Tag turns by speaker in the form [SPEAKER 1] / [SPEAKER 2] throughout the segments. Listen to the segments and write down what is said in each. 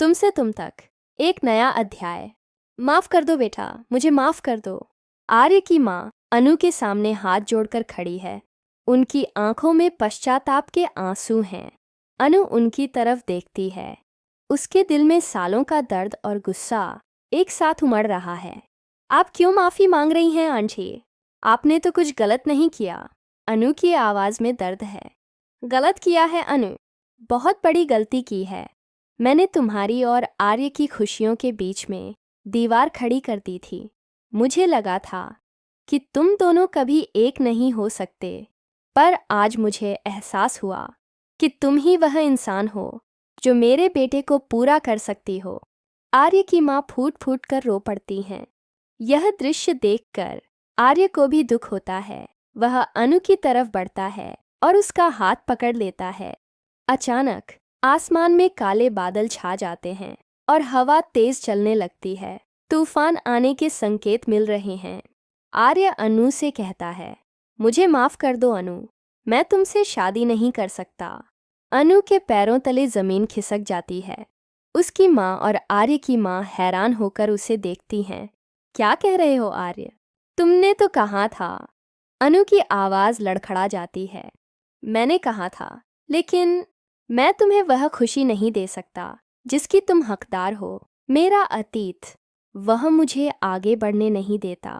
[SPEAKER 1] तुमसे तुम तक एक नया अध्याय। माफ कर दो बेटा, मुझे माफ कर दो। आर्य की माँ अनु के सामने हाथ जोड़कर खड़ी है। उनकी आंखों में पश्चाताप के आंसू हैं। अनु उनकी तरफ देखती है। उसके दिल में सालों का दर्द और गुस्सा एक साथ उमड़ रहा है। आप क्यों माफी मांग रही हैं आंटी? आपने तो कुछ गलत नहीं किया। अनु की आवाज में दर्द है। गलत किया है अनु, बहुत बड़ी गलती की है। मैंने तुम्हारी और आर्य की खुशियों के बीच में दीवार खड़ी कर दी थी। मुझे लगा था कि तुम दोनों कभी एक नहीं हो सकते, पर आज मुझे एहसास हुआ कि तुम ही वह इंसान हो जो मेरे बेटे को पूरा कर सकती हो। आर्य की माँ फूट फूट कर रो पड़ती हैं। यह दृश्य देखकर आर्य को भी दुख होता है। वह अनु की तरफ बढ़ता है और उसका हाथ पकड़ लेता है। अचानक आसमान में काले बादल छा जाते हैं और हवा तेज चलने लगती है। तूफान आने के संकेत मिल रहे हैं। आर्य अनु से कहता है, मुझे माफ कर दो अनु, मैं तुमसे शादी नहीं कर सकता। अनु के पैरों तले जमीन खिसक जाती है। उसकी माँ और आर्य की माँ हैरान होकर उसे देखती हैं। क्या कह रहे हो आर्य? तुमने तो कहा था। अनु की आवाज़ लड़खड़ा जाती है। मैंने कहा था, लेकिन मैं तुम्हें वह खुशी नहीं दे सकता जिसकी तुम हकदार हो। मेरा अतीत, वह मुझे आगे बढ़ने नहीं देता।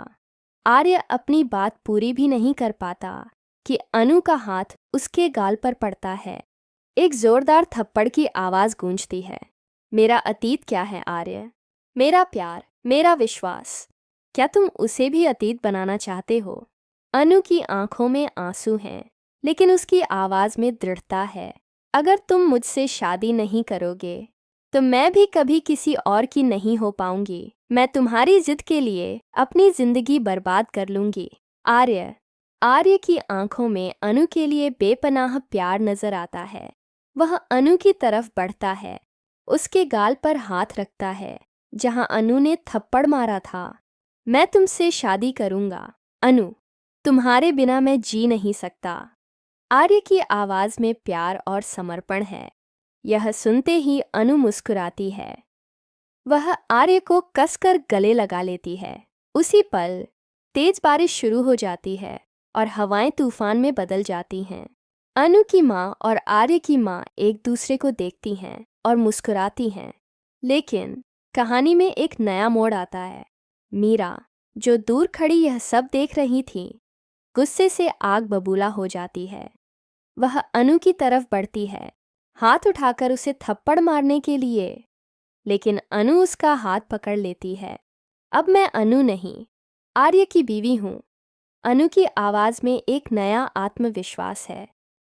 [SPEAKER 1] आर्य अपनी बात पूरी भी नहीं कर पाता कि अनु का हाथ उसके गाल पर पड़ता है। एक जोरदार थप्पड़ की आवाज़ गूंजती है। मेरा अतीत क्या है आर्य? मेरा प्यार, मेरा विश्वास। क्या तुम उसे भी अतीत बनाना चाहते हो? अनु की आंखों में आंसू हैं, लेकिन उसकी आवाज़ में दृढ़ता है। अगर तुम मुझसे शादी नहीं करोगे तो मैं भी कभी किसी और की नहीं हो पाऊंगी। मैं तुम्हारी जिद के लिए अपनी जिंदगी बर्बाद कर लूंगी। आर्य की आंखों में अनु के लिए बेपनाह प्यार नजर आता है। वह अनु की तरफ बढ़ता है, उसके गाल पर हाथ रखता है जहां अनु ने थप्पड़ मारा था। मैं तुमसे शादी करूंगा अनु, तुम्हारे बिना मैं जी नहीं सकता। आर्य की आवाज में प्यार और समर्पण है। यह सुनते ही अनु मुस्कुराती है। वह आर्य को कसकर गले लगा लेती है। उसी पल तेज बारिश शुरू हो जाती है और हवाएं तूफान में बदल जाती हैं। अनु की माँ और आर्य की माँ एक दूसरे को देखती हैं और मुस्कुराती हैं। लेकिन कहानी में एक नया मोड़ आता है। मीरा, जो दूर खड़ी यह सब देख रही थी, गुस्से से आग बबूला हो जाती है। वह अनु की तरफ बढ़ती है, हाथ उठाकर उसे थप्पड़ मारने के लिए, लेकिन अनु उसका हाथ पकड़ लेती है। अब मैं अनु नहीं, आर्य की बीवी हूँ। अनु की आवाज़ में एक नया आत्मविश्वास है।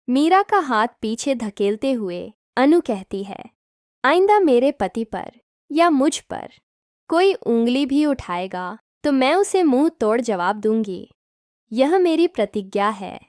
[SPEAKER 1] मीरा का हाथ पीछे धकेलते हुए अनु कहती है, आइंदा मेरे पति पर या मुझ पर कोई उंगली भी उठाएगा तो मैं उसे मुंह तोड़ जवाब दूंगी। यह मेरी प्रतिज्ञा है।